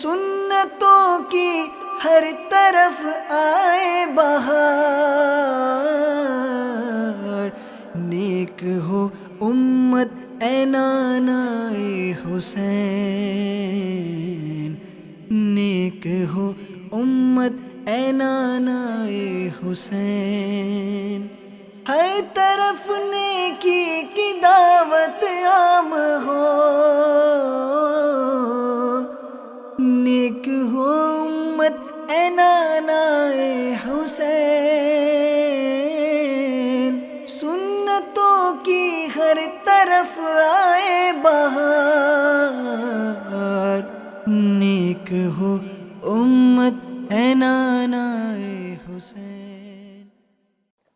سنتوں کی ہر طرف آئے بہار، نیک ہو امت اے نانائے حسین، نیک ہو امت اے نانائے حسین، ہر طرف نیکی کی دعوت عام ہو، نیک ہو امت اے نانائے حسین، سنتوں کی ہر طرف آئے بہار، نیک ہو امت اے نانائے حسین۔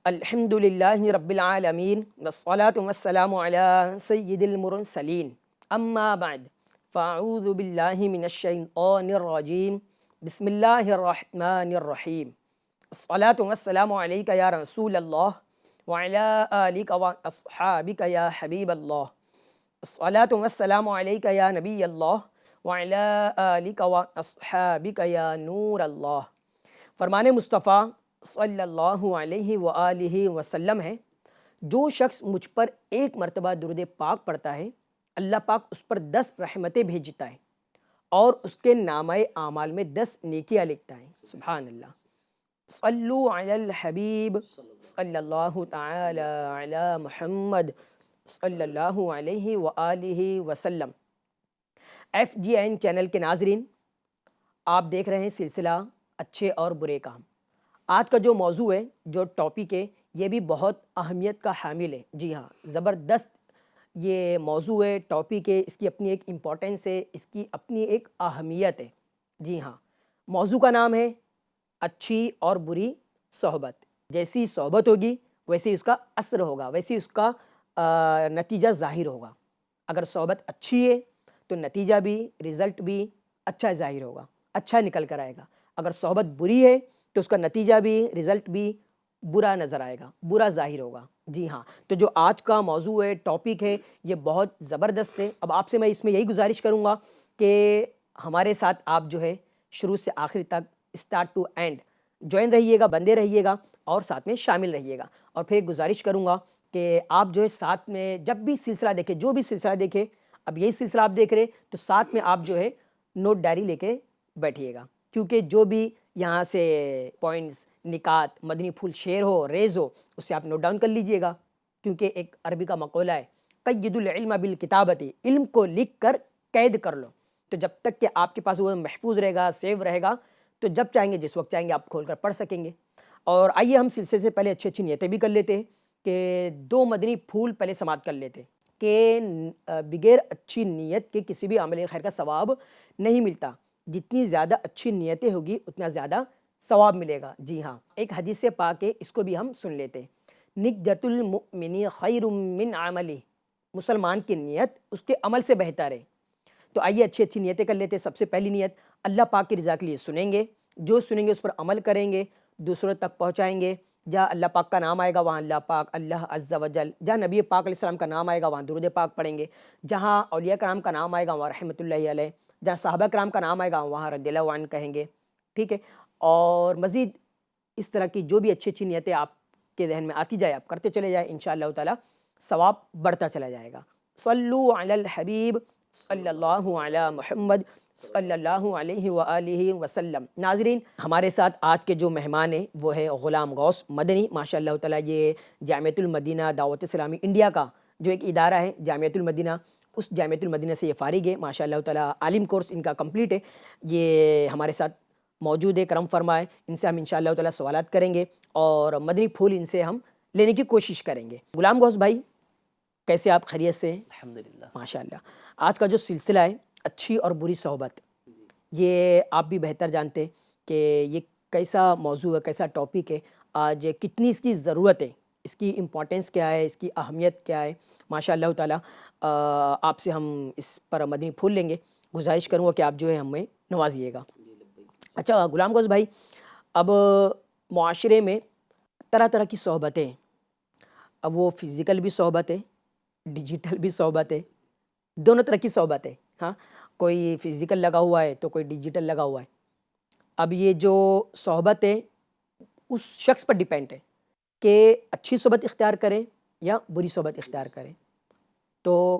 الحمد للہ رب العالمین والصلاة والسلام علی سید المرسلین، اما بعد فاعوذ باللہ من الشیطان الرجیم، بسم اللہ الرحمن الرحیم، الصلاة والسلام علیک یا رسول اللہ وعلی آلک واصحابک یا حبیب اللہ، الصلاة والسلام علیک یا نبی اللہ وعلی آلک واصحابک یا نور اللہ۔ فرمان مصطفیٰ صلی اللہ علیہ وآلہ وسلم ہے، جو شخص مجھ پر ایک مرتبہ درود پاک پڑھتا ہے، اللہ پاک اس پر 10 رحمتیں بھیجتا ہے اور اس کے نامہ اعمال میں 10 نیکیاں لکھتا ہے۔ سبحان اللہ۔ صلو علی الحبیب صلی اللہ تعالی علی محمد صلی اللہ علیہ وآلہ وسلم۔ FGN چینل کے ناظرین، آپ دیکھ رہے ہیں سلسلہ اچھے اور برے کام۔ آج کا جو موضوع ہے، جو ٹاپک ہے، یہ بھی بہت اہمیت کا حامل ہے۔ جی ہاں، زبردست یہ موضوع ہے، ٹاپک ہے، اس کی اپنی ایک امپورٹنس ہے، اس کی اپنی ایک اہمیت ہے۔ جی ہاں، موضوع کا نام ہے اچھی اور بری صحبت۔ جیسی صحبت ہوگی ویسے اس کا اثر ہوگا، ویسے اس کا نتیجہ ظاہر ہوگا۔ اگر صحبت اچھی ہے تو نتیجہ بھی، رزلٹ بھی اچھا ظاہر ہوگا، اچھا نکل کر آئے گا۔ اگر صحبت بری ہے تو اس کا نتیجہ بھی، رزلٹ بھی برا نظر آئے گا، برا ظاہر ہوگا۔ جی ہاں، تو جو آج کا موضوع ہے، ٹاپک ہے، یہ بہت زبردست ہے۔ اب آپ سے میں اس میں یہی گزارش کروں گا کہ ہمارے ساتھ آپ جو ہے شروع سے آخر تک، اسٹارٹ ٹو اینڈ جوائن رہیے گا، بندے رہیے گا اور ساتھ میں شامل رہیے گا۔ اور پھر ایک گزارش کروں گا کہ آپ جو ہے ساتھ میں جب بھی سلسلہ دیکھیں، جو بھی سلسلہ دیکھیں، اب یہی سلسلہ آپ دیکھ رہے تو ساتھ میں آپ جو ہے نوٹ ڈائری لے کے بیٹھیے گا، کیونکہ جو بھی یہاں سے پوائنٹس، نکات، مدنی پھول شیئر ہو، ریز ہو، اسے آپ نوٹ ڈاؤن کر لیجئے گا، کیونکہ ایک عربی کا مقولہ ہے، قید العلم بالکتابۃ، علم کو لکھ کر قید کر لو۔ تو جب تک کہ آپ کے پاس وہ محفوظ رہے گا، سیو رہے گا، تو جب چاہیں گے، جس وقت چاہیں گے، آپ کھول کر پڑھ سکیں گے۔ اور آئیے ہم سلسلے سے پہلے اچھی نیتیں بھی کر لیتے ہیں کہ 2 مدنی پھول پہلے سماعت کر لیتے ہیں کہ بغیر اچھی نیت کے کسی بھی عمل خیر کا ثواب نہیں ملتا۔ جتنی زیادہ اچھی نیتیں ہوگی اتنا زیادہ ثواب ملے گا۔ جی ہاں، ایک حدیث پاک ہے، اس کو بھی ہم سن لیتے ہیں۔ نِیَّۃُ الْمُؤْمِنِ خَیْرٌ مِّنْ عَمَلِهِ، مسلمان کی نیت اس کے عمل سے بہتر ہے۔ تو آئیے اچھی نیتیں کر لیتے ہیں۔ سب سے پہلی نیت، اللہ پاک کی رضا کے لیے سنیں گے، جو سنیں گے اس پر عمل کریں گے، دوسروں تک پہنچائیں گے۔ جہاں اللہ پاک کا نام آئے گا وہاں اللہ پاک، اللہ عز و جل، جہاں نبی پاک علیہ السلام کا نام آئے گا وہاں درود پاک پڑھیں گے، جہاں اولیاء کرام کا نام آئے گا وہاں رحمۃ اللہ علیہ، جہاں صحابہ کرام کا نام آئے گا وہاں رضی اللہ عنہ کہیں گے، ٹھیک ہے۔ اور مزید اس طرح کی جو بھی اچھی نیتیں آپ کے ذہن میں آتی جائے، آپ کرتے چلے جائیں، انشاءاللہ تعالی ثواب بڑھتا چلا جائے گا۔ صلو علی الحبیب صلی اللہ علی محمد صلی اللہ علیہ وآلہ وسلم۔ ناظرین، ہمارے ساتھ آج کے جو مہمان ہیں وہ ہے غلام غوث مدنی، ماشاءاللہ تعالی۔ یہ جامعۃ المدینہ دعوت اسلامی انڈیا کا جو ایک ادارہ ہے، جامعۃ المدینہ، اس جامعۃ المدینہ سے یہ فارغ ہے، ماشاءاللہ تعالی۔ عالم کورس ان کا کمپلیٹ ہے، یہ ہمارے ساتھ موجود ہے، کرم فرمائے۔ ان سے ہم انشاءاللہ تعالی سوالات کریں گے اور مدنی پھول ان سے ہم لینے کی کوشش کریں گے۔ غلام غوث بھائی، کیسے آپ؟ خیریت سے؟ الحمدللہ، ماشاءاللہ۔ آج کا جو سلسلہ ہے اچھی اور بری صحبت، یہ آپ بھی بہتر جانتے ہیں کہ یہ کیسا موضوع ہے، کیسا ٹاپک ہے، آج کتنی اس کی ضرورت ہے، اس کی امپورٹنس کیا ہے، اس کی اہمیت کیا ہے، ماشاءاللہ تعالی۔ آپ سے ہم اس پر مدنی پھول لیں گے۔ گزارش کروں گا کہ آپ جو ہے ہمیں نوازیے گا۔ اچھا غلام غوث بھائی، اب معاشرے میں طرح طرح کی صحبتیں ہیں۔ اب وہ فزیکل بھی صحبت ہے، ڈیجیٹل بھی صحبت ہے، دونوں طرح کی صحبت ہے، ہاں۔ کوئی فزیکل لگا ہوا ہے تو کوئی ڈیجیٹل لگا ہوا ہے. اب یہ جو صحبت ہے اس شخص پر ڈیپینڈ ہے کہ اچھی صحبت اختیار کرے یا بری صحبت اختیار کرے. تو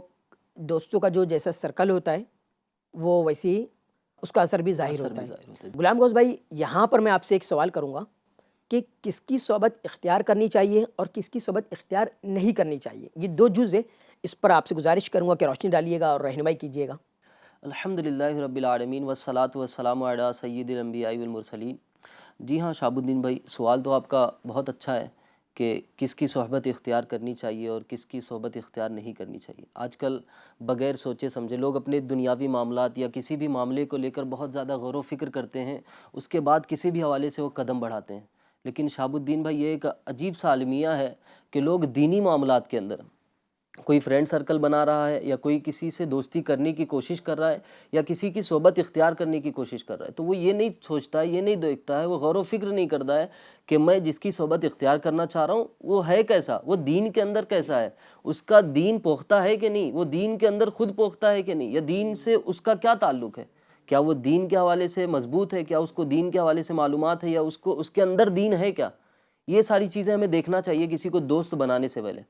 دوستوں کا جو جیسا سرکل ہوتا ہے وہ ویسی ہی اس کا اثر بھی ظاہر ہوتا ہے. غلام غوث بھائی، یہاں پر میں آپ سے ایک سوال کروں گا کہ کس کی صحبت اختیار کرنی چاہیے اور کس کی صحبت اختیار نہیں کرنی چاہیے. یہ دو جز ہیں، اس پر آپ سے گزارش کروں گا کہ روشنی ڈالیے گا اور رہنمائی کیجیے گا. الحمدللہ رب العالمین والصلاة والسلام علی سید الانبیاء والمرسلین. جی ہاں شہاب الدین بھائی، سوال تو آپ کا بہت اچھا ہے کہ کس کی صحبت اختیار کرنی چاہیے اور کس کی صحبت اختیار نہیں کرنی چاہیے. آج کل بغیر سوچے سمجھے لوگ اپنے دنیاوی معاملات یا کسی بھی معاملے کو لے کر بہت زیادہ غور و فکر کرتے ہیں، اس کے بعد کسی بھی حوالے سے وہ قدم بڑھاتے ہیں. لیکن شہاب الدین بھائی، یہ ایک عجیب سا المیہ ہے کہ لوگ دینی معاملات کے اندر کوئی فرینڈ سرکل بنا رہا ہے یا کوئی کسی سے دوستی کرنے کی کوشش کر رہا ہے یا کسی کی صحبت اختیار کرنے کی کوشش کر رہا ہے، تو وہ یہ نہیں سوچتا ہے، یہ نہیں دیکھتا ہے، وہ غور و فکر نہیں کرتا ہے کہ میں جس کی صحبت اختیار کرنا چاہ رہا ہوں وہ ہے کیسا، وہ دین کے اندر کیسا ہے، اس کا دین پختہ ہے کہ نہیں، وہ دین کے اندر خود پختہ ہے کہ نہیں، یا دین سے اس کا کیا تعلق ہے، کیا وہ دین کے حوالے سے مضبوط ہے، کیا اس کو دین کے حوالے سے معلومات ہے، یا اس کے اندر دین ہے کیا. یہ ساری چیزیں ہمیں دیکھنا چاہیے کسی کو دوست بنانے سے پہلے.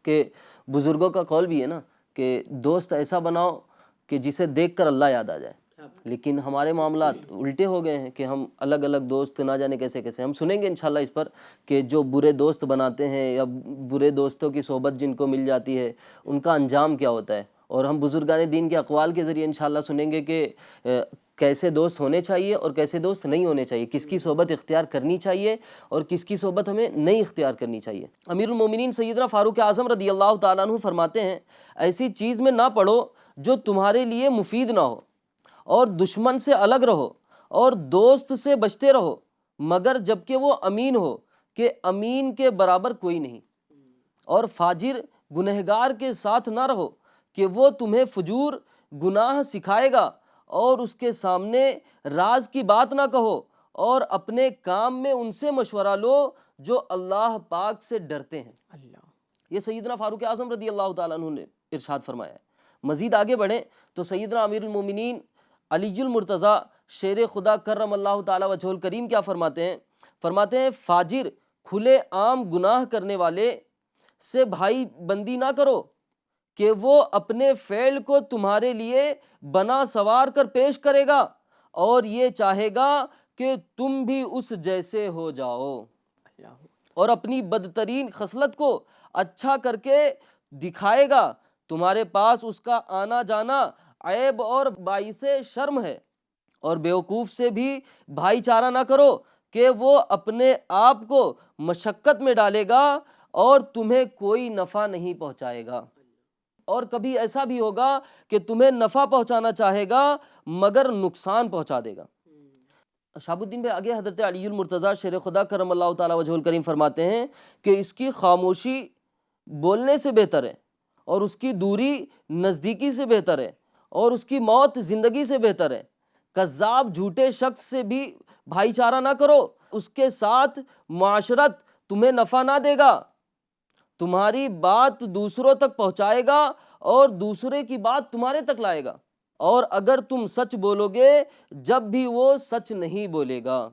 کہ بزرگوں کا قول بھی ہے نا کہ دوست ایسا بناؤ کہ جسے دیکھ کر اللہ یاد آ جائے. لیکن ہمارے معاملات الٹے ہو گئے ہیں کہ ہم الگ الگ دوست نہ جانے کیسے کیسے. ہم سنیں گے انشاءاللہ اس پر کہ جو برے دوست بناتے ہیں یا برے دوستوں کی صحبت جن کو مل جاتی ہے ان کا انجام کیا ہوتا ہے. اور ہم بزرگان دین کے اقوال کے ذریعے انشاءاللہ سنیں گے کہ کیسے دوست ہونے چاہیے اور کیسے دوست نہیں ہونے چاہیے، کس کی صحبت اختیار کرنی چاہیے اور کس کی صحبت ہمیں نہیں اختیار کرنی چاہیے. امیر المومنین سیدنا فاروق اعظم رضی اللہ تعالیٰ عنہ فرماتے ہیں، ایسی چیز میں نہ پڑو جو تمہارے لیے مفید نہ ہو، اور دشمن سے الگ رہو اور دوست سے بچتے رہو، مگر جبکہ وہ امین ہو کہ امین کے برابر کوئی نہیں، اور فاجر گنہگار کے ساتھ نہ رہو کہ وہ تمہیں فجور گناہ سکھائے گا، اور اس کے سامنے راز کی بات نہ کہو، اور اپنے کام میں ان سے مشورہ لو جو اللہ پاک سے ڈرتے ہیں. یہ سیدنا فاروق اعظم رضی اللہ تعالیٰ عنہ نے ارشاد فرمایا ہے. مزید آگے بڑھیں تو سیدنا امیر المومنین علی المرتضیٰ شیر خدا کرم اللہ تعالیٰ وجہہ الکریم کیا فرماتے ہیں فاجر کھلے عام گناہ کرنے والے سے بھائی بندی نہ کرو کہ وہ اپنے فعل کو تمہارے لیے بنا سوار کر پیش کرے گا اور یہ چاہے گا کہ تم بھی اس جیسے ہو جاؤ، اور اپنی بدترین خصلت کو اچھا کر کے دکھائے گا. تمہارے پاس اس کا آنا جانا عیب اور باعث شرم ہے. اور بیوقوف سے بھی بھائی چارہ نہ کرو کہ وہ اپنے آپ کو مشقت میں ڈالے گا اور تمہیں کوئی نفع نہیں پہنچائے گا، اور کبھی ایسا بھی ہوگا کہ تمہیں نفع پہنچانا چاہے گا مگر نقصان پہنچا دے گا. شہاب الدین بھائی آگے حضرت علی المرتضیٰ شیر خدا کرم اللہ تعالیٰ وجہہ الکریم فرماتے ہیں کہ اس کی خاموشی بولنے سے بہتر ہے، اور اس کی دوری نزدیکی سے بہتر ہے، اور اس کی موت زندگی سے بہتر ہے. کذاب جھوٹے شخص سے بھی بھائی چارہ نہ کرو، اس کے ساتھ معاشرت تمہیں نفع نہ دے گا، تمہاری بات دوسروں تک پہنچائے گا اور دوسرے کی بات تمہارے تک لائے گا، اور اگر تم سچ بولو گے جب بھی وہ سچ نہیں بولے گا.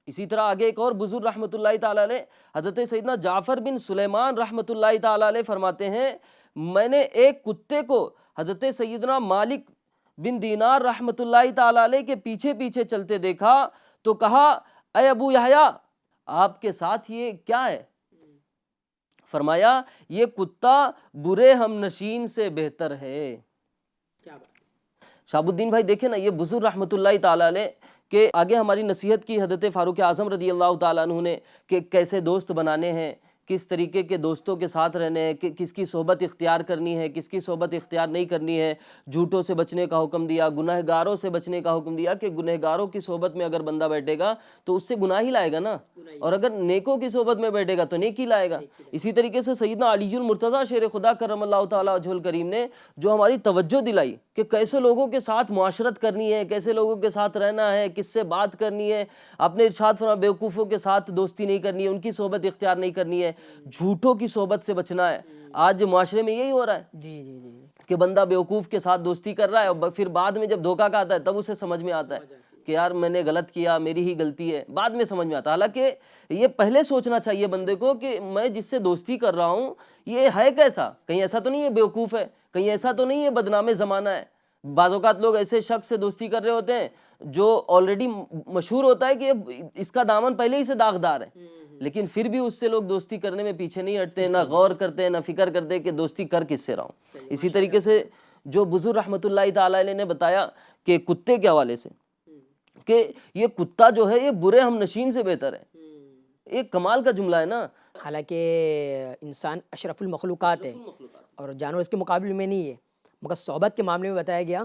اسی طرح آگے ایک اور بزرگ رحمۃ اللہ تعالیٰ علیہ حضرت سیدنا جعفر بن سلیمان رحمۃ اللہ تعالیٰ علیہ فرماتے ہیں، میں نے ایک کتے کو حضرت سیدنا مالک بن دینار رحمۃ اللہ تعالیٰ علیہ کے پیچھے پیچھے چلتے دیکھا تو کہا، اے ابو یحییٰ آپ کے ساتھ یہ کیا ہے؟ فرمایا، یہ کتا برے ہم نشین سے بہتر ہے. شہاب الدین بھائی دیکھیں نا، یہ بزرگ رحمۃ اللہ تعالیٰ علیہ کہ آگے ہماری نصیحت کی حضرت فاروق اعظم رضی اللہ تعالیٰ عنہ نے کہ کیسے دوست بنانے ہیں، کس طریقے کے دوستوں کے ساتھ رہنے ہیں، کہ کس کی صحبت اختیار کرنی ہے، کس کی صحبت اختیار نہیں کرنی ہے. جھوٹوں سے بچنے کا حکم دیا، گنہگاروں سے بچنے کا حکم دیا کہ گنہگاروں کی صحبت میں اگر بندہ بیٹھے گا تو اس سے گناہ ہی لائے گا نا، اور اگر نیکوں کی صحبت میں بیٹھے گا تو نیکی لائے گا. اسی طریقے سے سیدنا علی المرتضیٰ شیر خدا کرم اللہ تعالیٰ وجہہ الکریم نے جو ہماری توجہ دلائی کہ کیسے لوگوں کے ساتھ معاشرت کرنی ہے، کیسے لوگوں کے ساتھ رہنا ہے، کس سے بات کرنی ہے. آپ نے ارشاد فرمایا بیوقوفوں کے ساتھ دوستی نہیں کرنی ہے، ان کی صحبت اختیار نہیں کرنی ہے. جھوٹوں کی صحبت سے بچنا ہے. آج معاشرے میں یہی ہو رہا ہے جی جی جی کہ بندہ بیوقوف کے ساتھ دوستی کر رہا ہے اور پھر بعد میں جب دھوکہ کھاتا ہے تب اسے سمجھ میں آتا ہے کہ یار میں نے غلط کیا, میری ہی غلطی ہے, بعد میں سمجھ میں آتا ہے. حالانکہ یہ پہلے سوچنا چاہیے بندے کو کہ میں جس سے دوستی کر رہا ہوں یہ ہے کیسا, کہیں ایسا تو نہیں ہے بیوقوف ہے, کہیں ایسا تو نہیں ہے بدنام زمانہ ہے. بعض اوقات لوگ ایسے شخص سے دوستی کر رہے ہوتے ہیں جو آلریڈی مشہور ہوتا ہے کہ اس کا دامن پہلے ہی سے داغدار ہے, لیکن پھر بھی اس سے لوگ دوستی کرنے میں پیچھے نہیں ہٹتے, نہ غور کرتے, نہ فکر کرتے کہ دوستی کر کس سے رہا ہوں. اسی طریقے سے جو بزرگ رحمۃ اللہ تعالی علیہ نے بتایا کہ کتے کے حوالے سے کہ یہ کتا جو ہے یہ برے ہم نشین سے بہتر ہے, ایک کمال کا جملہ ہے نا. حالانکہ انسان اشرف المخلوقات ہے اور جانور اس کے مقابلے میں نہیں ہے, مگر صحبت کے معاملے میں بتایا گیا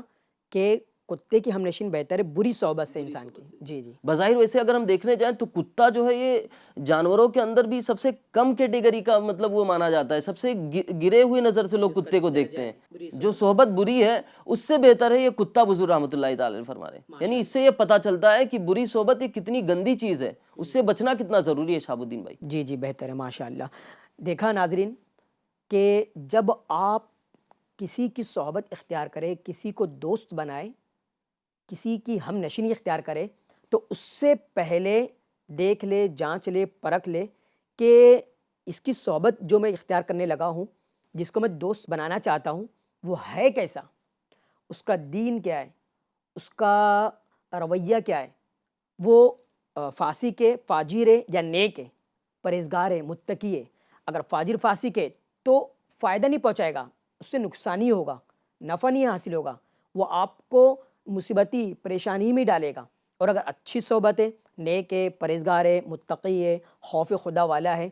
کہ کتے کی ہم نشین بہتر ہے بری صحبت سے انسان کی. جی جی بظاہر ویسے اگر ہم دیکھنے جائیں تو کتا جو ہے یہ جانوروں کے اندر بھی سب سے کم کیٹیگری کا مطلب وہ مانا جاتا ہے, سب سے گرے ہوئے نظر سے لوگ کتے کو دیکھتے ہیں. جو صحبت بری ہے اس سے بہتر ہے یہ کتا, بزرگ رحمۃ اللہ تعالی فرما رہے ہیں. یعنی اس سے یہ پتہ چلتا ہے کہ بری صحبت یہ کتنی گندی چیز ہے, اس سے بچنا کتنا ضروری ہے. شہاب الدین بھائی جی جی بہتر ہے ماشاء اللہ. دیکھا ناظرین کہ جب آپ کسی کی صحبت اختیار کرے, کسی کو دوست بنائے, کسی کی ہم نشینی اختیار کرے تو اس سے پہلے دیکھ لے, جانچ لے, پرکھ لے کہ اس کی صحبت جو میں اختیار کرنے لگا ہوں, جس کو میں دوست بنانا چاہتا ہوں, وہ ہے کیسا, اس کا دین کیا ہے, اس کا رویہ کیا ہے, وہ فاسق ہے, فاجر ہے یا نیک ہے, پرہیزگار ہے, متقی ہے. اگر فاجر فاسق ہے تو فائدہ نہیں پہنچائے گا, اس سے نقصان ہی ہوگا, نفع نہیں حاصل ہوگا, وہ آپ کو مصیبتی پریشانی میں ڈالے گا. اور اگر اچھی صحبت ہے, نیک ہے, پرہیزگار ہے, متقی ہے, خوف خدا والا ہے,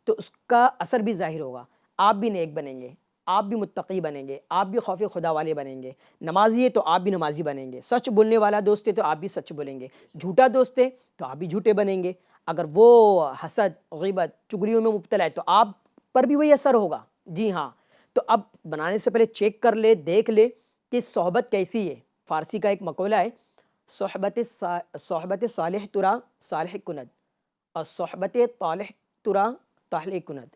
تو اس کا اثر بھی ظاہر ہوگا. آپ بھی نیک بنیں گے, آپ بھی متقی بنیں گے, آپ بھی خوف خدا والے بنیں گے. نمازی ہے تو آپ بھی نمازی بنیں گے, سچ بولنے والا دوست ہے تو آپ بھی سچ بولیں گے, جھوٹا دوست ہے تو آپ بھی جھوٹے بنیں گے. اگر وہ حسد, غیبت, چگلیوں میں مبتلا ہے تو آپ پر بھی وہی اثر ہوگا. جی ہاں, تو اب بنانے سے پہلے چیک کر لے, دیکھ لے کہ صحبت کیسی ہے. فارسی کا ایک مقولہ ہے, صحبت صالح ترا صالح کند اور صحبت طالح ترا طالح کند.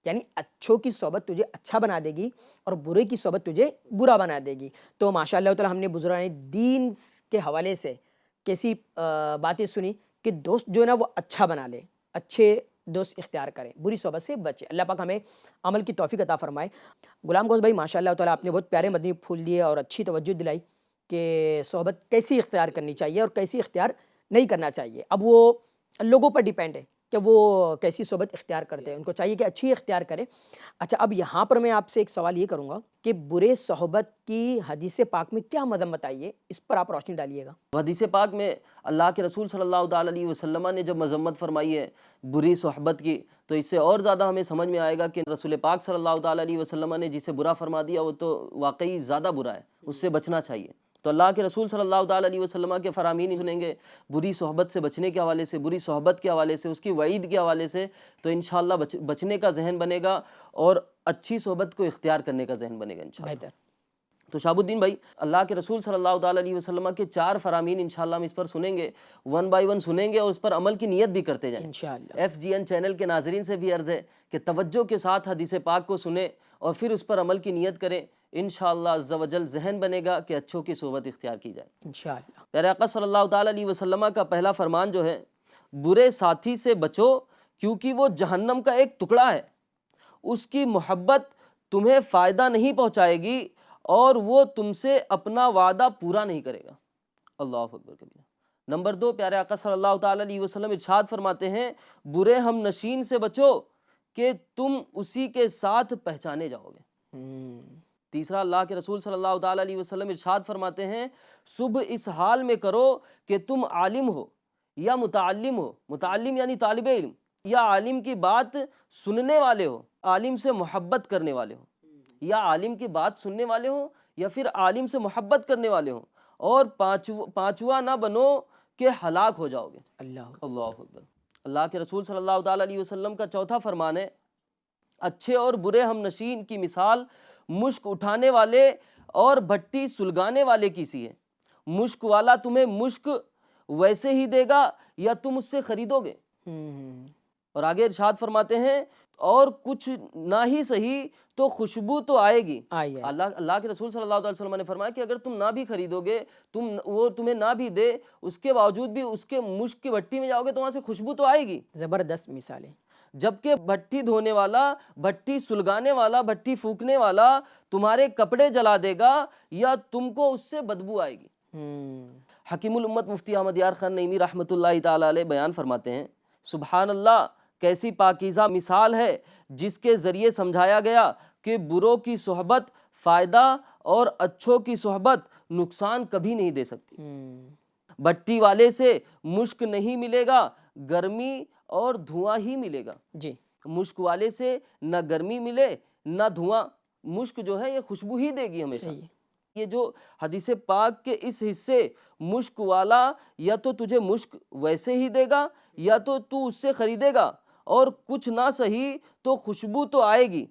یعنی اچھوں کی صحبت تجھے اچھا بنا دے گی اور برے کی صحبت تجھے برا بنا دے گی. تو ماشاء اللہ تعالی ہم نے بزرگان دین کے حوالے سے کیسی باتیں سنی کہ دوست جو ہے نا وہ اچھا بنا لے, اچھے دوست اختیار کریں, بری صحبت سے بچے. اللہ پاک ہمیں عمل کی توفیق عطا فرمائے. غلام گوز بھائی ماشاء اللہ تعالیٰ آپ نے بہت پیارے مدنی پھول دیے اور اچھی توجہ دلائی کہ صحبت کیسی اختیار کرنی چاہیے اور کیسی اختیار نہیں کرنا چاہیے. اب وہ لوگوں پر ڈیپینڈ ہے کہ وہ کیسی صحبت اختیار کرتے ہیں, ان کو چاہیے کہ اچھی اختیار کریں. اچھا, اب یہاں پر میں آپ سے ایک سوال یہ کروں گا کہ برے صحبت کی حدیث پاک میں کیا مذمت آئی ہے, اس پر آپ روشنی ڈالیے گا. حدیث پاک میں اللہ کے رسول صلی اللہ تعالیٰ علیہ وسلم نے جب مذمت فرمائی ہے بری صحبت کی, تو اس سے اور زیادہ ہمیں سمجھ میں آئے گا کہ رسول پاک صلی اللہ تعالیٰ علیہ وسلم نے جسے برا فرما دیا وہ تو واقعی زیادہ برا ہے, اس سے بچنا چاہیے. تو اللہ کے رسول صلی اللہ تعالیٰ علیہ وسلم کے فرامین سنیں گے بری صحبت سے بچنے کے حوالے سے, بری صحبت کے حوالے سے, اس کی وعید کے حوالے سے, تو انشاءاللہ بچنے کا ذہن بنے گا اور اچھی صحبت کو اختیار کرنے کا ذہن بنے گا انشاءاللہ. بہتر. تو شہاب الدین بھائی, اللہ کے رسول صلی اللہ تعالیٰ علیہ وسلم کے 4 فرامین انشاءاللہ ہم اس پر سنیں گے, 1 بائی 1 سنیں گے اور اس پر عمل کی نیت بھی کرتے جائیں. انشاءاللہ FGN چینل کے ناظرین سے بھی عرض ہے کہ توجہ کے ساتھ حدیث پاک کو سنیں اور پھر اس پر عمل کی نیت کریں. انشاءاللہ عز و جل ذہن بنے گا کہ اچھوں کی صحبت اختیار کی جائے انشاءاللہ. پیارے آقا صلی اللہ تعالیٰ علیہ وسلم کا پہلا فرمان جو ہے, برے ساتھی سے بچو کیونکہ وہ جہنم کا ایک ٹکڑا ہے, اس کی محبت تمہیں فائدہ نہیں پہنچائے گی اور وہ تم سے اپنا وعدہ پورا نہیں کرے گا. اللہ اکبر کبیرہ. نمبر 2, پیارے آقا صلی اللہ تعالیٰ علیہ وسلم ارشاد فرماتے ہیں برے ہم نشین سے بچو کہ تم اسی کے ساتھ پہچانے جاؤ گے. تیسرا, اللہ کے رسول صلی اللہ تعالیٰ علیہ وسلم ارشاد فرماتے ہیں صبح اس حال میں کرو کہ تم عالم ہو یا متعلم ہو, متعلم یعنی طالب علم, یا عالم کی بات سننے والے ہو, عالم سے محبت کرنے والے ہو, یا عالم کی بات سننے والے ہو یا پھر عالم سے محبت کرنے والے ہوں, اور پانچواں نہ بنو کہ ہلاک ہو جاؤ گے. اللہ اکبر. اللہ کے رسول صلی اللہ تعالیٰ علیہ وسلم کا چوتھا فرمان ہے اچھے اور برے ہم نشین کی مثال مشک اٹھانے والے اور بھٹی سلگانے والے کی سی ہے. مشک والا تمہیں مشک ویسے ہی دے گا یا تم اس سے خریدو گے. اور آگے ارشاد فرماتے ہیں اور کچھ نہ ہی صحیح تو خوشبو تو آئے گی. آئیے اللہ کے رسول صلی اللہ علیہ وسلم نے فرمایا کہ اگر تم نہ بھی خریدو گے، وہ تمہیں نہ بھی دے، اس کے باوجود بھی اس کے مشک کی بھٹی میں جاؤ گے تو وہاں سے خوشبو تو آئے گی. زبردست مثالیں. جبکہ بھٹی دھونے والا، بھٹی سلگانے والا، بھٹی پھونکنے والا تمہارے کپڑے جلا دے گا یا تم کو اس سے بدبو آئے گی. حکیم الامت مفتی احمد یار خان نعیمی رحمۃ اللہ تعالی علیہ بیان فرماتے ہیں، سبحان اللہ، کیسی پاکیزہ مثال ہے جس کے ذریعے سمجھایا گیا کہ بروں کی صحبت فائدہ اور اچھوں کی صحبت نقصان کبھی نہیں دے سکتی. بھٹی والے سے مشک نہیں ملے گا، گرمی اور دھواں ہی ملے گا. جی مشک والے سے نہ گرمی ملے نہ دھواں، مشک جو ہے یہ خوشبو ہی دے گی ہمیشہ. صحیح. یہ جو حدیث پاک کے اس حصے مشک والا یا تو تجھے مشک ویسے ہی دے گا یا تو اس سے خریدے گا، اور کچھ نہ صحیح تو خوشبو تو آئے گی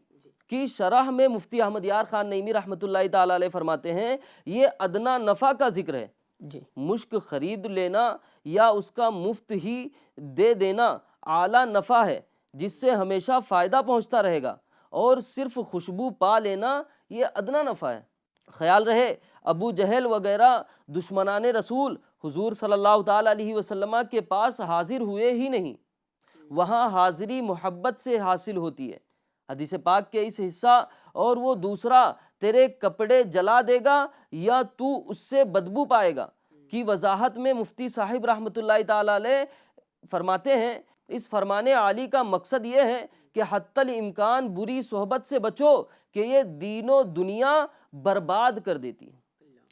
کی شرح میں مفتی احمد یار خان نعیمی رحمۃ اللہ تعالی علیہ فرماتے ہیں یہ ادنا نفع کا ذکر ہے. جی مشک خرید لینا یا اس کا مفت ہی دے دینا اعلیٰ نفع ہے جس سے ہمیشہ فائدہ پہنچتا رہے گا، اور صرف خوشبو پا لینا یہ ادنا نفع ہے. خیال رہے ابو جہل وغیرہ دشمنان رسول حضور صلی اللہ تعالیٰ علیہ وسلم کے پاس حاضر ہوئے ہی نہیں، وہاں حاضری محبت سے حاصل ہوتی ہے. حدیث پاک کے اس حصہ اور وہ دوسرا تیرے کپڑے جلا دے گا یا تو اس سے بدبو پائے گا کی وضاحت میں مفتی صاحب رحمۃ اللہ تعالی علیہ فرماتے ہیں اس فرمان عالی کا مقصد یہ ہے کہ حتی الامکان بری صحبت سے بچو کہ یہ دین و دنیا برباد کر دیتی ہے.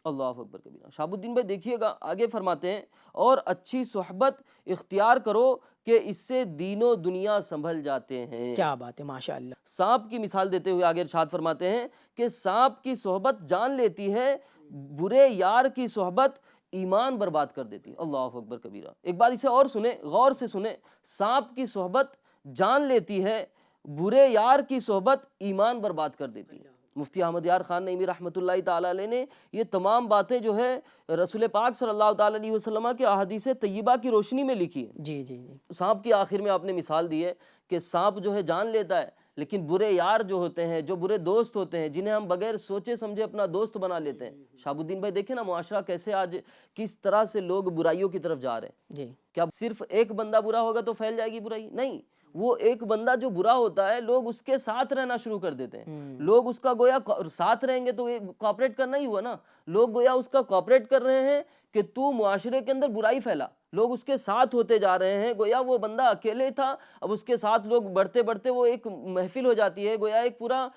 اللہ اکبر کبیرہ. شہاب الدین بھائی دیکھیے گا آگے فرماتے ہیں اور اچھی صحبت اختیار کرو کہ اس سے دین و دنیا سنبھل جاتے ہیں. کیا بات ہے، ماشاء اللہ. سانپ کی مثال دیتے ہوئے آگے ارشاد فرماتے ہیں کہ سانپ کی صحبت جان لیتی ہے، برے یار کی صحبت ایمان برباد کر دیتی ہے. اللہ اکبر کبیرہ. ایک بار اسے اور سنیں، غور سے سنیں. سانپ کی صحبت جان لیتی ہے، برے یار کی صحبت ایمان برباد کر دیتی ہے. مفتی احمد یار خان نعیمی رحمۃ اللہ تعالی علیہ نے یہ تمام باتیں جو ہے رسول پاک صلی اللہ تعالی علیہ وسلم کے احادیث طیبہ کی روشنی میں لکھی ہے. جی جی جی. سانپ کی آخر میں آپ نے مثال دی ہے کہ سانپ جو ہے جان لیتا ہے، لیکن برے یار جو ہوتے ہیں، جو برے دوست ہوتے ہیں، جنہیں ہم بغیر سوچے سمجھے اپنا دوست بنا لیتے ہیں. شہاب الدین بھائی دیکھیں نا معاشرہ کیسے آج کس طرح سے لوگ برائیوں کی طرف جا رہے ہیں. جی کیا صرف ایک بندہ برا ہوگا تو پھیل جائے گی برائی؟ نہیں، وہ ایک بندہ جو برا ہوتا ہے لوگ اس کے ساتھ رہنا شروع کر دیتے ہیں. لوگ اس کا گویا ساتھ رہیں گے تو یہ کوآپریٹ کرنا ہی ہوا نا. لوگ گویا اس کا کوآپریٹ کر رہے ہیں کہ تو معاشرے کے اندر برائی پھیلا. لوگ اس کے ساتھ ہوتے جا رہے ہیں، گویا وہ بندہ اکیلے تھا، اب اس کے ساتھ لوگ بڑھتے بڑھتے وہ ایک محفل ہو جاتی ہے، گویا ایک پورا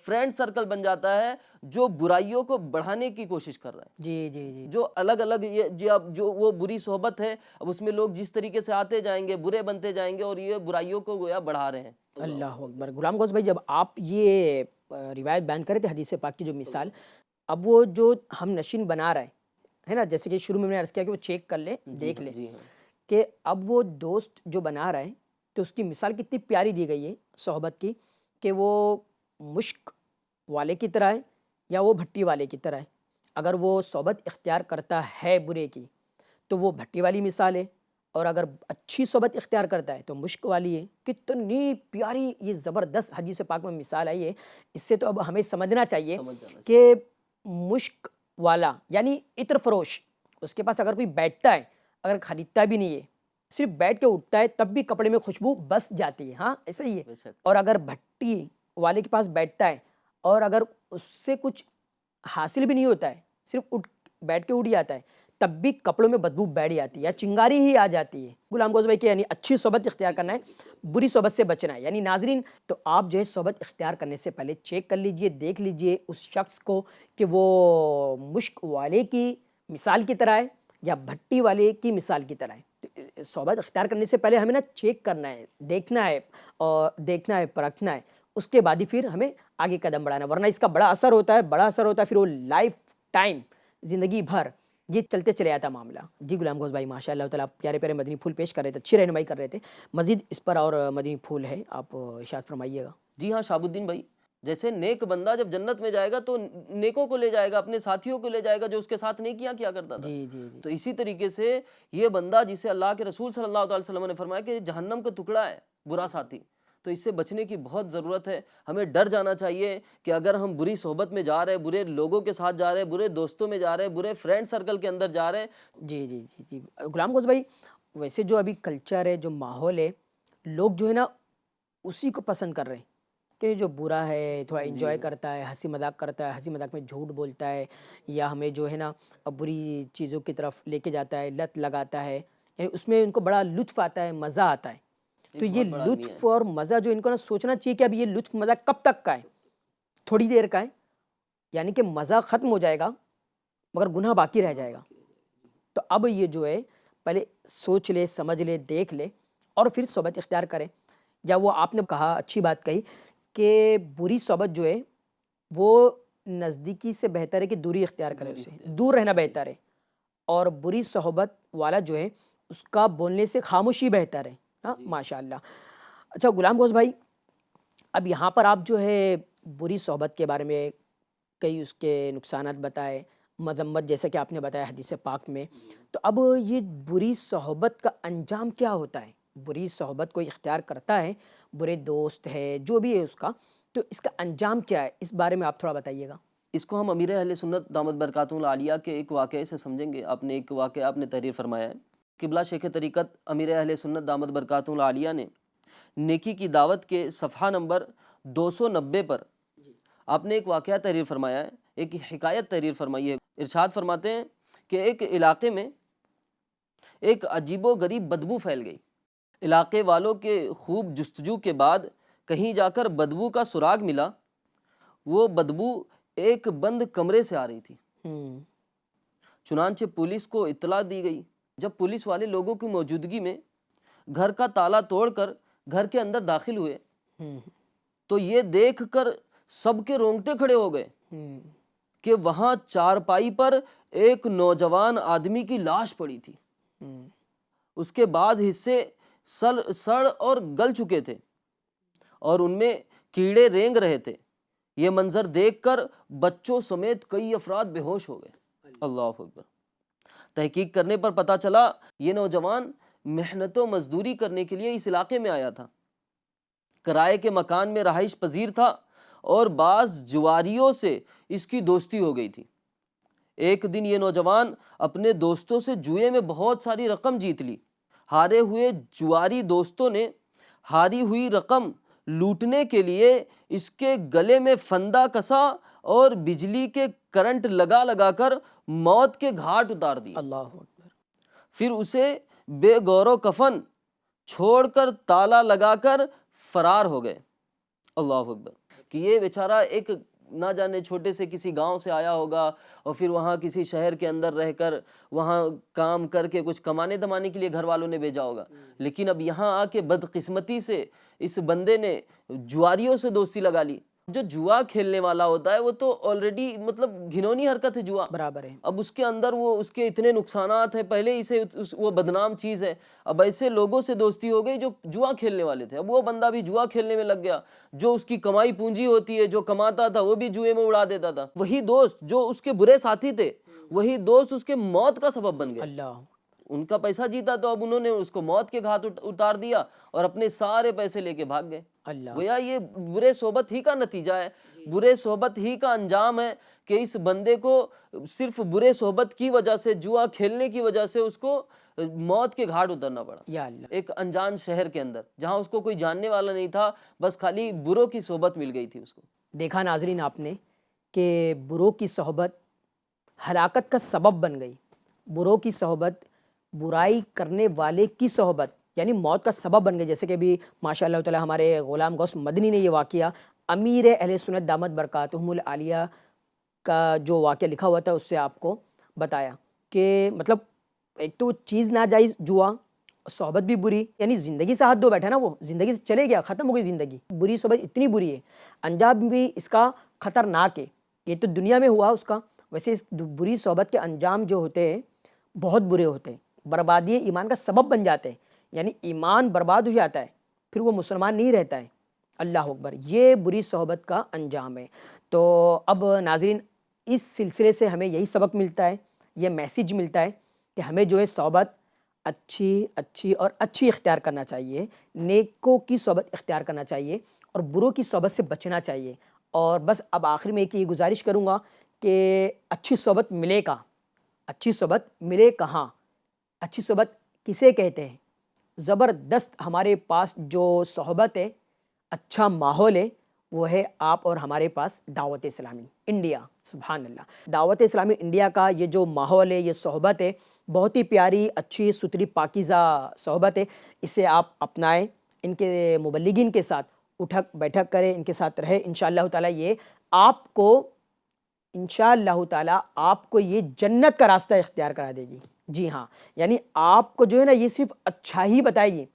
فرینڈ سرکل بن جاتا ہے جو برائیوں کو بڑھانے کی کوشش کر رہا ہے. جی جی جی. جو الگ الگ جو وہ بری صحبت ہے، اب اس میں لوگ جس طریقے سے آتے جائیں گے برے بنتے جائیں گے اور یہ برائیوں کو گویا بڑھا رہے ہیں. اللہ اکبر. غلام غوث بھائی جب آپ یہ روایت بیان کرے تھے حدیث پاک کی جو مثال، اب وہ جو ہم نشین بنا رہے ہے نا، جیسے کہ شروع میں نے عرض کیا کہ وہ چیک کر لے، دیکھ لے کہ اب وہ دوست جو بنا رہا ہے تو اس کی مثال کتنی پیاری دی گئی ہے صحبت کی کہ وہ مشک والے کی طرح ہے یا وہ بھٹی والے کی طرح ہے. اگر وہ صحبت اختیار کرتا ہے برے کی تو وہ بھٹی والی مثال ہے، اور اگر اچھی صحبت اختیار کرتا ہے تو مشک والی ہے. کتنی پیاری یہ زبردست حدیث پاک میں مثال آئی ہے. اس سے تو اب ہمیں سمجھنا چاہیے کہ مشک والا یعنی عطر فروش، اس کے پاس اگر کوئی بیٹھتا ہے، اگر خریدتا بھی نہیں ہے، صرف بیٹھ کے اٹھتا ہے تب بھی کپڑے میں خوشبو بس جاتی ہے. ہاں ایسا ہی ہے. اور اگر بھٹی والے کے پاس بیٹھتا ہے اور اگر اس سے کچھ حاصل بھی نہیں ہوتا ہے، صرف بیٹھ کے اٹھ جاتا ہے، تب بھی کپڑوں میں بدبو بیٹھ جاتی ہے یا چنگاری ہی آ جاتی ہے. غلام غوث بھائی کہ یعنی اچھی صحبت اختیار کرنا ہے، بری صحبت سے بچنا ہے. یعنی ناظرین تو آپ جو ہے صحبت اختیار کرنے سے پہلے چیک کر لیجئے، دیکھ لیجئے اس شخص کو کہ وہ مشک والے کی مثال کی طرح ہے یا بھٹی والے کی مثال کی طرح ہے. صحبت اختیار کرنے سے پہلے ہمیں نا چیک کرنا ہے، دیکھنا ہے اور دیکھنا ہے، پرکھنا ہے، اس کے بعد ہی پھر ہمیں آگے قدم بڑھانا ہے. ورنہ اس کا بڑا اثر ہوتا ہے، پھر وہ لائف ٹائم زندگی بھر یہ چلتے چلے آتا معاملہ. جی غلام غوث بھائی ماشاء اللہ تعالیٰ پیارے پیارے مدنی پھول پیش کر رہے تھے، اچھی رہنمائی کر رہے تھے. مزید اس پر اور مدنی پھول ہے، آپ ارشاد فرمائیے گا. جی ہاں شہاب الدین بھائی، جیسے نیک بندہ جب جنت میں جائے گا تو نیکوں کو لے جائے گا، اپنے ساتھیوں کو لے جائے گا جو اس کے ساتھ نیکیاں کیا کرتا تھا۔ جی جی جی تو اسی طریقے سے یہ بندہ جسے اللہ کے رسول صلی اللہ علیہ وسلم نے فرمایا کہ جہنم کا ٹکڑا ہے برا ساتھی، تو اس سے بچنے کی بہت ضرورت ہے۔ ہمیں ڈر جانا چاہیے کہ اگر ہم بری صحبت میں جا رہے ہیں، برے لوگوں کے ساتھ جا رہے ہیں، برے دوستوں میں جا رہے ہیں، برے فرینڈ سرکل کے اندر جا رہے ہیں۔ جی جی جی جی غلام گوز بھائی، ویسے جو ابھی کلچر ہے، جو ماحول ہے، لوگ جو ہے نا اسی کو پسند کر رہے ہیں کہ جو برا ہے تھوڑا انجوائے کرتا ہے، ہنسی مذاق کرتا ہے، ہنسی مذاق میں جھوٹ بولتا ہے، یا ہمیں جو ہے نا بری چیزوں کی طرف لے کے جاتا ہے، لت لگاتا ہے، یعنی اس میں ان کو بڑا لطف آتا ہے، مزہ آتا ہے۔ تو یہ لطف اور مزہ جو ان کو نا سوچنا چاہیے کہ اب یہ لطف مزہ کب تک کا ہے، تھوڑی دیر کا ہے، یعنی کہ مزہ ختم ہو جائے گا مگر گناہ باقی رہ جائے گا۔ تو اب یہ جو ہے پہلے سوچ لے، سمجھ لے، دیکھ لے اور پھر صحبت اختیار کرے۔ یا وہ آپ نے کہا، اچھی بات کہی کہ بری صحبت جو ہے وہ نزدیکی سے بہتر ہے کہ دوری اختیار کرے، اسے دور رہنا بہتر ہے، اور بری صحبت والا جو ہے اس کا بولنے سے خاموشی بہتر ہے۔ ہاں ماشاء اللہ۔ اچھا غلام گوز بھائی، اب یہاں پر آپ جو ہے بری صحبت کے بارے میں کئی اس کے نقصانات بتائے، مذمت جیسا کہ آپ نے بتایا حدیث پاک میں، تو اب یہ بری صحبت کا انجام کیا ہوتا ہے؟ بری صحبت کوئی اختیار کرتا ہے، برے دوست ہے، جو بھی ہے اس کا، تو اس کا انجام کیا ہے؟ اس بارے میں آپ تھوڑا بتائیے گا۔ اس کو ہم امیر اہل سنت دامت برکاتہ العالیہ کے ایک واقعے سے سمجھیں گے۔ آپ نے ایک واقعہ آپ نے تحریر فرمایا ہے، قبلہ شیخ طریقت امیر اہل سنت دامت برکاتہ العالیہ نے نیکی کی دعوت کے صفحہ نمبر 290 پر آپ نے ایک واقعہ تحریر فرمایا ہے، ایک حکایت تحریر فرمائی ہے۔ ارشاد فرماتے ہیں کہ ایک علاقے میں ایک عجیب و غریب بدبو پھیل گئی۔ علاقے والوں کے خوب جستجو کے بعد کہیں جا کر بدبو کا سراغ ملا۔ وہ بدبو ایک بند کمرے سے آ رہی تھی۔ چنانچہ پولیس کو اطلاع دی گئی۔ جب پولیس والے لوگوں کی موجودگی میں گھر کا تالا توڑ کر گھر کے اندر داخل ہوئے تو یہ دیکھ کر سب کے رونگٹے کھڑے ہو گئے کہ وہاں چارپائی پر ایک نوجوان آدمی کی لاش پڑی تھی۔ اس کے بعض حصے سڑ اور گل چکے تھے اور ان میں کیڑے رینگ رہے تھے۔ یہ منظر دیکھ کر بچوں سمیت کئی افراد بے ہوش ہو گئے۔ اللہ اکبر۔ تحقیق کرنے پر پتہ چلا یہ نوجوان محنت و مزدوری کرنے کے لیے اس علاقے میں آیا تھا، کرائے کے مکان میں رہائش پذیر تھا اور بعض جواریوں سے اس کی دوستی ہو گئی تھی۔ ایک دن یہ نوجوان اپنے دوستوں سے جوئے میں بہت ساری رقم جیت لی۔ ہارے ہوئے جواری دوستوں نے ہاری ہوئی رقم لوٹنے کے لیے اس کے گلے میں پھندا کسا اور بجلی کے کرنٹ لگا لگا کر موت کے گھاٹ اتار دی۔ اللہ اکبر۔ پھر اسے بے گور و کفن چھوڑ کر تالا لگا کر فرار ہو گئے۔ اللہ اکبر۔ کہ یہ بیچارہ ایک نہ جانے چھوٹے سے کسی گاؤں سے آیا ہوگا اور پھر وہاں کسی شہر کے اندر رہ کر وہاں کام کر کے کچھ کمانے دمانے کے لیے گھر والوں نے بھیجا ہوگا، لیکن اب یہاں آ کے بدقسمتی سے اس بندے نے جواریوں سے دوستی لگا لی۔ جو جوا کھیلنے والا ہوتا ہے وہ تو آلریڈی مطلب گھنونی حرکت ہے جوا، برابر ہے۔ اب اس کے اندر وہ اس کے اتنے نقصانات ہیں، پہلے ہی سے وہ بدنام چیز ہے، اب ایسے لوگوں سے دوستی ہو گئی جو جوا کھیلنے والے تھے، اب وہ بندہ بھی جوا کھیلنے میں لگ گیا۔ جو اس کی کمائی پونجی ہوتی ہے، جو کماتا تھا وہ بھی جوئے میں اڑا دیتا تھا۔ وہی دوست جو اس کے برے ساتھی تھے، وہی دوست اس کے موت کا سبب بن گئے۔ اللہ، ان کا پیسہ جیتا تو اب انہوں نے اس کو موت کے گھاٹ اتار دیا اور اپنے سارے پیسے لے کے بھاگ گئے۔ اللہ، گویا یہ برے صحبت ہی کا نتیجہ ہے، برے صحبت ہی کا انجام ہے کہ اس بندے کو صرف برے صحبت کی وجہ سے، جوا کھیلنے کی وجہ سے اس کو موت کے گھاٹ اترنا پڑا۔ یا اللہ۔ ایک انجان شہر کے اندر جہاں اس کو کوئی جاننے والا نہیں تھا، بس خالی بروں کی صحبت مل گئی تھی اس کو۔ دیکھا ناظرین آپ نے کہ بروں کی صحبت ہلاکت کا سبب بن گئی۔ بروں کی صحبت، برائی کرنے والے کی صحبت یعنی موت کا سبب بن گئی، جیسے کہ بھی ماشاء اللہ تعالی ہمارے غلام غوث مدنی نے یہ واقعہ امیر اہل سنت دامت برکاتہم العالیہ کا جو واقعہ لکھا ہوا تھا اس سے آپ کو بتایا کہ مطلب ایک تو چیز ناجائز جوا، صحبت بھی بری، یعنی زندگی سے ہاتھ دھو بیٹھا نا، وہ زندگی سے چلے گیا، ختم ہو گئی زندگی۔ بری صحبت اتنی بری ہے، انجام بھی اس کا خطرناک ہے۔ یہ تو دنیا میں ہوا اس کا، ویسے اس بری صحبت کے انجام جو ہوتے ہیں بہت برے ہوتے ہیں، بربادی ایمان کا سبب بن جاتے ہیں، یعنی ایمان برباد ہو جاتا ہے، پھر وہ مسلمان نہیں رہتا ہے۔ اللہ اکبر، یہ بری صحبت کا انجام ہے۔ تو اب ناظرین، اس سلسلے سے ہمیں یہی سبق ملتا ہے، یہ میسیج ملتا ہے کہ ہمیں جو ہے صحبت اچھی اور اچھی اختیار کرنا چاہیے، نیکوں کی صحبت اختیار کرنا چاہیے اور بروں کی صحبت سے بچنا چاہیے۔ اور بس اب آخر میں ایک ہی گزارش کروں گا کہ اچھی صحبت ملے کہاں، اچھی صحبت ملے کہاں، اچھی صحبت کسے کہتے ہیں؟ زبردست ہمارے پاس جو صحبت ہے، اچھا ماحول ہے، وہ ہے آپ اور ہمارے پاس دعوت اسلامی انڈیا۔ سبحان اللہ، دعوت اسلامی انڈیا کا یہ جو ماحول ہے، یہ صحبت ہے، بہت ہی پیاری، اچھی، ستھری، پاکیزہ صحبت ہے۔ اسے آپ اپنائیں، ان کے مبلغین کے ساتھ اٹھک بیٹھک کریں، ان کے ساتھ رہیں، انشاءاللہ تعالیٰ یہ آپ کو انشاءاللہ تعالیٰ آپ کو یہ جنت کا راستہ اختیار کرا دے گی۔ جی ہاں، یعنی آپ کو جو ہے نا یہ صرف اچھا ہی بتائے گی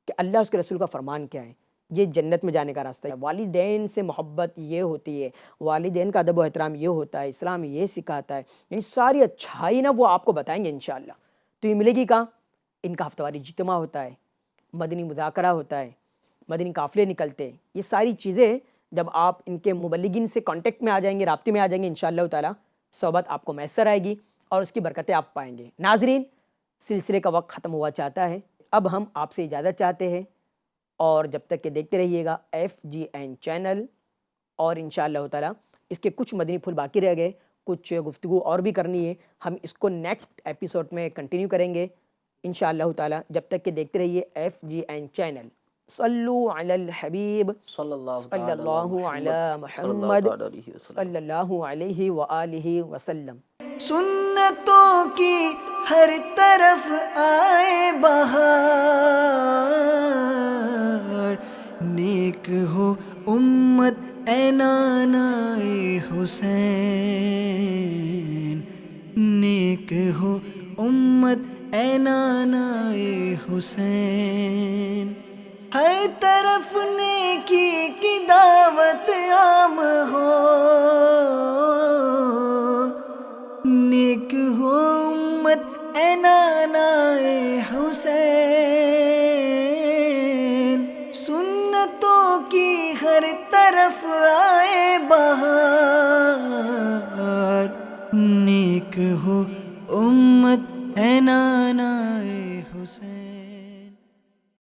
کہ اللہ اس کے رسول کا فرمان کیا ہے، یہ جنت میں جانے کا راستہ ہے۔ والدین سے محبت یہ ہوتی ہے، والدین کا ادب و احترام یہ ہوتا ہے، اسلام یہ سکھاتا ہے، یعنی ساری اچھائی نا وہ آپ کو بتائیں گے انشاءاللہ۔ تو یہ ملے گی کہاں؟ ان کا ہفتہ واری اجتماع ہوتا ہے، مدنی مذاکرہ ہوتا ہے، مدنی قافلے نکلتے ہیں، یہ ساری چیزیں جب آپ ان کے مبلغین سے کانٹیکٹ میں آ جائیں گے، رابطے میں آ جائیں گے، انشاءاللہ تعالیٰ صحبت آپ کو میسر آئے گی اور اس کی برکتیں آپ پائیں گے۔ ناظرین، سلسلے کا وقت ختم ہوا چاہتا ہے، اب ہم آپ سے اجازت چاہتے ہیں، اور جب تک کہ دیکھتے رہیے گا FGN چینل، اور انشاءاللہ تعالیٰ اس کے کچھ مدنی پھول باقی رہ گئے، کچھ گفتگو اور بھی کرنی ہے، ہم اس کو نیکسٹ ایپیسوڈ میں کنٹینیو کریں گے انشاءاللہ تعالیٰ۔ جب تک کہ دیکھتے رہیے FGN چینل۔ صلو علی الحبیب صلی اللہ صلی تعالی اللہ علی محمد صلی اللہ علیہ وآلہ وسلم۔ سنتوں کی ہر طرف آئے بہار، نیک ہو امت اے نانائے حسین، نیک ہو امت اے نانائے حسین، ہر طرف نیکی کی دعوت عام ہو، نیک ہو امت اے نانائے حسین، سنتوں کی ہر طرف آئے بہار، نیک ہو امت اے نانائے حسین۔